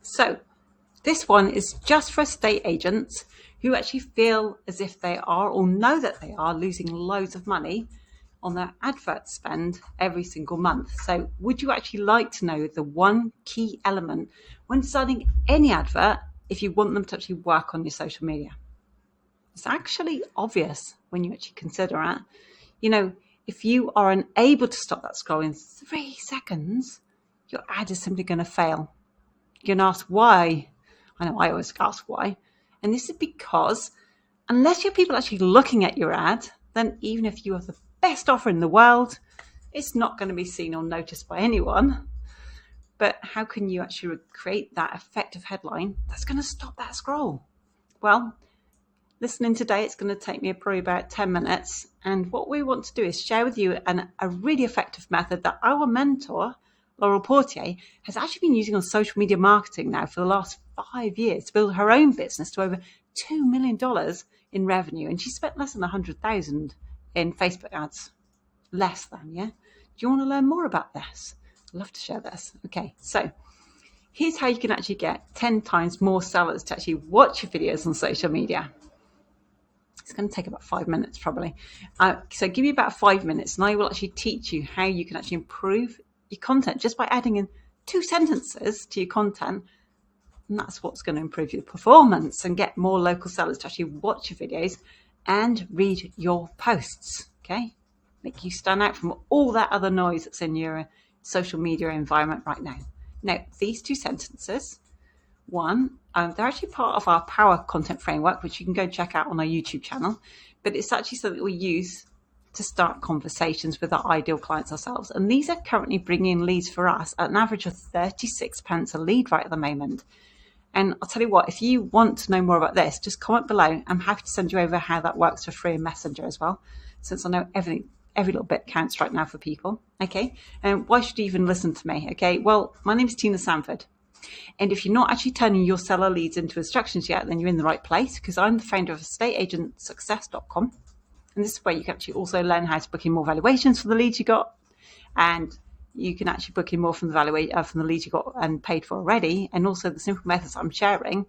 So this one is just for estate agents who actually feel as if they are or know that they are losing loads of money on their advert spend every single month. So would you actually like to know the one key element when designing any advert if you want them to actually work on your social media? It's actually obvious when you actually consider it. You know, if you are unable to stop that scroll in 3 seconds, your ad is simply going to fail. You're going to ask why. I know I always ask why. And this is because unless your people are actually looking at your ad, then even if you have the best offer in the world, it's not going to be seen or noticed by anyone. But how can you actually create that effective headline that's going to stop that scroll? Well, listening today, it's going to take me probably about 10 minutes. And what we want to do is share with you a really effective method that our mentor, Laurel Portier, has actually been using on social media marketing now for the last 5 years to build her own business to over $2 million in revenue. And she spent less than $100,000 in Facebook ads. Less than, yeah? Do you want to learn more about this? I'd love to share this. Okay, so here's how you can actually get 10 times more sellers to actually watch your videos on social media. It's going to take about 5 minutes probably. So give me about 5 minutes and I will actually teach you how you can actually improve your content just by adding in 2 sentences to your content. And that's what's going to improve your performance and get more local sellers to actually watch your videos and read your posts, okay? Make you stand out from all that other noise that's in your social media environment right now. Now, these 2 sentences, one, they're actually part of our Power Content Framework, which you can go check out on our YouTube channel, but it's actually something that we use to start conversations with our ideal clients ourselves. And these are currently bringing in leads for us at an average of 36 pence a lead right at the moment. And I'll tell you what, if you want to know more about this, just comment below. I'm happy to send you over how that works for free in Messenger as well, since I know every little bit counts right now for people. Okay, and why should you even listen to me? Okay, well, my name is Tina Sanford. And if you're not actually turning your seller leads into instructions yet, then you're in the right place, because I'm the founder of estateagentsuccess.com. And this is where you can actually also learn how to book in more valuations for the leads you got. And you can actually book in more from the leads you got and paid for already. And also the simple methods I'm sharing,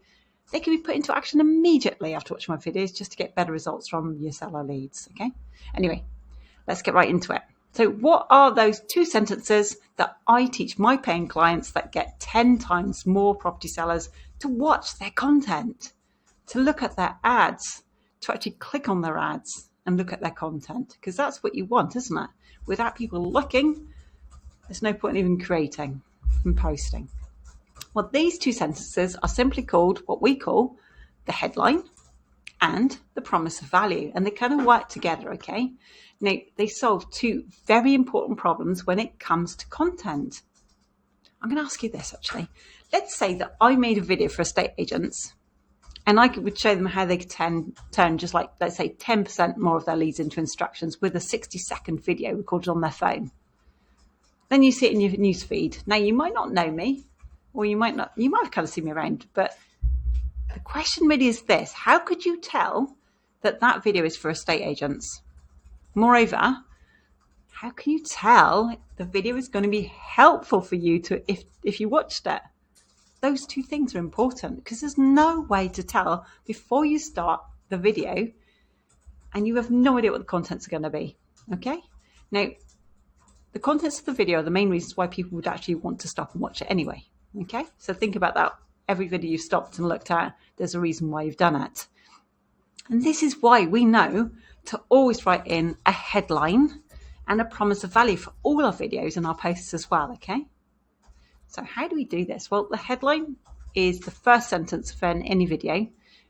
they can be put into action immediately after watching my videos just to get better results from your seller leads. Okay. Anyway, let's get right into it. So what are those 2 sentences that I teach my paying clients that get 10 times more property sellers to watch their content, to look at their ads, to actually click on their ads and look at their content? Because that's what you want, isn't it? Without people looking, there's no point in even creating and posting. Well, these 2 sentences are simply called what we call the headline and the promise of value. And they kind of work together, okay? Now, they solve 2 very important problems when it comes to content. I'm going to ask you this, actually. Let's say that I made a video for estate agents and I would show them how they could turn just like, let's say, 10% more of their leads into instructions with a 60-second video recorded on their phone. Then you see it in your news feed. Now, you might not know me, or you might have kind of seen me around, but the question really is this: how could you tell that that video is for estate agents? Moreover, how can you tell the video is going to be helpful for you to if you watched it? Those 2 things are important because there's no way to tell before you start the video and you have no idea what the contents are going to be. Okay? Now, the contents of the video are the main reasons why people would actually want to stop and watch it anyway. Okay? So think about that. Every video you've stopped and looked at, there's a reason why you've done it. And this is why we know to always write in a headline and a promise of value for all our videos and our posts as well, okay? So how do we do this? Well, the headline is the first sentence for any video. And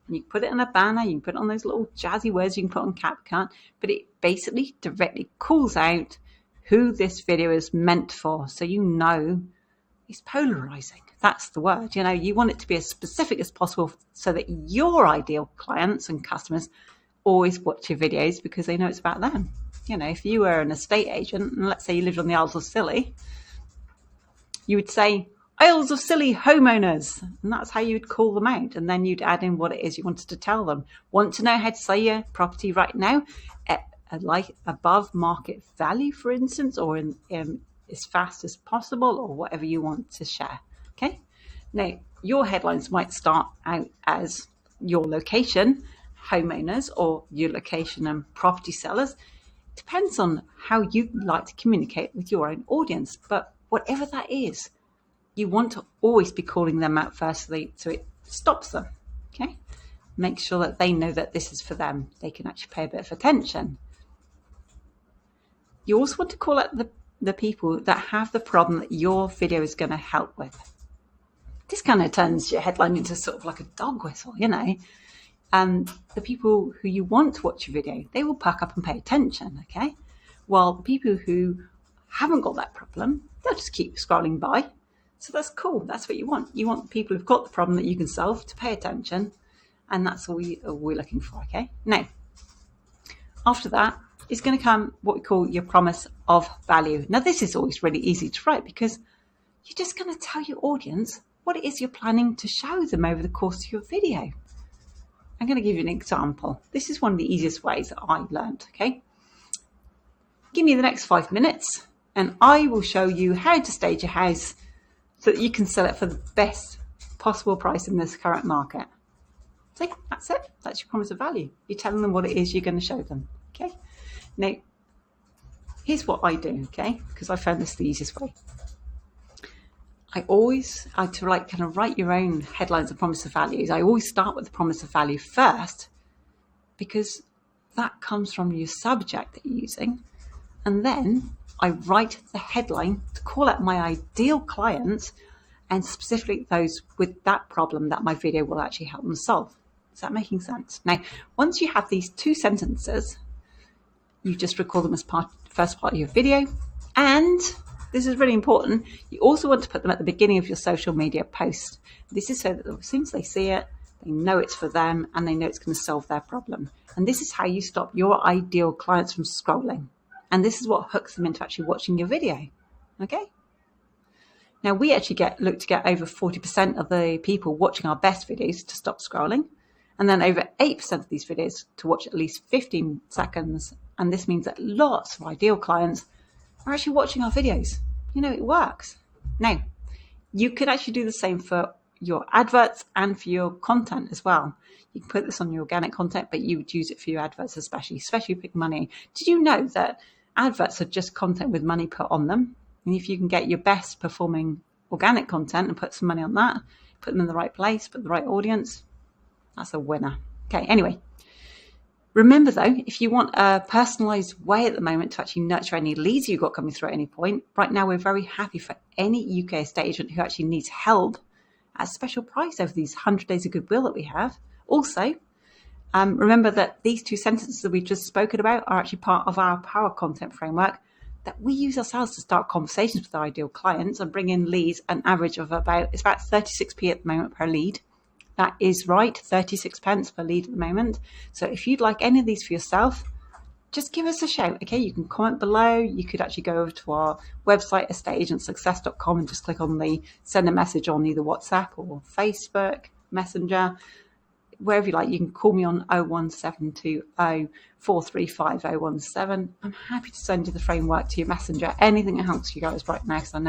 you can put it in a banner, you can put it on those little jazzy words you can put on CapCut, but it basically directly calls out who this video is meant for. So you know it's polarizing. That's the word. You know, you want it to be as specific as possible so that your ideal clients and customers always watch your videos because they know it's about them. You know, if you were an estate agent and let's say you lived on the Isles of Scilly, you would say Isles of Scilly homeowners, and that's how you'd call them out. And then you'd add in what it is you wanted to tell them. Want to know how to sell your property right now at like above market value, for instance, or in as fast as possible, or whatever you want to share. Okay. Now, your headlines might start out as your location, homeowners, or your location and property sellers. It depends on how you like to communicate with your own audience. But whatever that is, you want to always be calling them out firstly so it stops them. Okay? Make sure that they know that this is for them. They can actually pay a bit of attention. You also want to call out the people that have the problem that your video is going to help with. This kind of turns your headline into sort of like a dog whistle, you know. The people who you want to watch your video, they will perk up and pay attention, okay? While the people who haven't got that problem, they'll just keep scrolling by. So that's cool. That's what you want. You want people who've got the problem that you can solve to pay attention. And that's all we're looking for, okay? Now, after that is going to come what we call your promise of value. Now, this is always really easy to write because you're just going to tell your audience what it is you're planning to show them over the course of your video. I'm going to give you an example. This is one of the easiest ways that I learned, okay? Give me the next 5 minutes and I will show you how to stage a house so that you can sell it for the best possible price in this current market. So that's it. That's your promise of value. You're telling them what it is you're going to show them, okay? Now, here's what I do, okay? Because I found this the easiest way. I to like kind of write your own headlines and promise of values. I always start with the promise of value first because that comes from your subject that you're using. And then I write the headline to call out my ideal clients and specifically those with that problem that my video will actually help them solve. Is that making sense? Now, once you have these 2 sentences, you just record them as first part of your video. And this is really important. You also want to put them at the beginning of your social media post. This is so that as soon as they see it, they know it's for them and they know it's going to solve their problem. And this is how you stop your ideal clients from scrolling. And this is what hooks them into actually watching your video. Okay? Now, we actually look to get over 40% of the people watching our best videos to stop scrolling. And then over 8% of these videos to watch at least 15 seconds. And this means that lots of ideal clients are actually watching our videos. You know, it works. Now, you could actually do the same for your adverts and for your content as well. You can put this on your organic content, but you would use it for your adverts especially big money. Did you know that adverts are just content with money put on them? And if you can get your best performing organic content and put some money on that, put them in the right place, put the right audience, that's a winner. Okay, anyway. Remember though, if you want a personalized way at the moment to actually nurture any leads you've got coming through at any point, right now we're very happy for any UK estate agent who actually needs help at a special price over these 100 days of goodwill that we have. Also, remember that these 2 sentences that we've just spoken about are actually part of our Power Content framework that we use ourselves to start conversations with our ideal clients and bring in leads an average of about 36p at the moment per lead. That is right, 36 pence per lead at the moment. So if you'd like any of these for yourself, just give us a shout, okay? You can comment below. You could actually go over to our website, estateagentsuccess.com, and just click on the send a message on either WhatsApp or Facebook, Messenger, wherever you like. You can call me on 01720 435 017. I'm happy to send you the framework to your messenger. Anything that helps you guys right now, because I know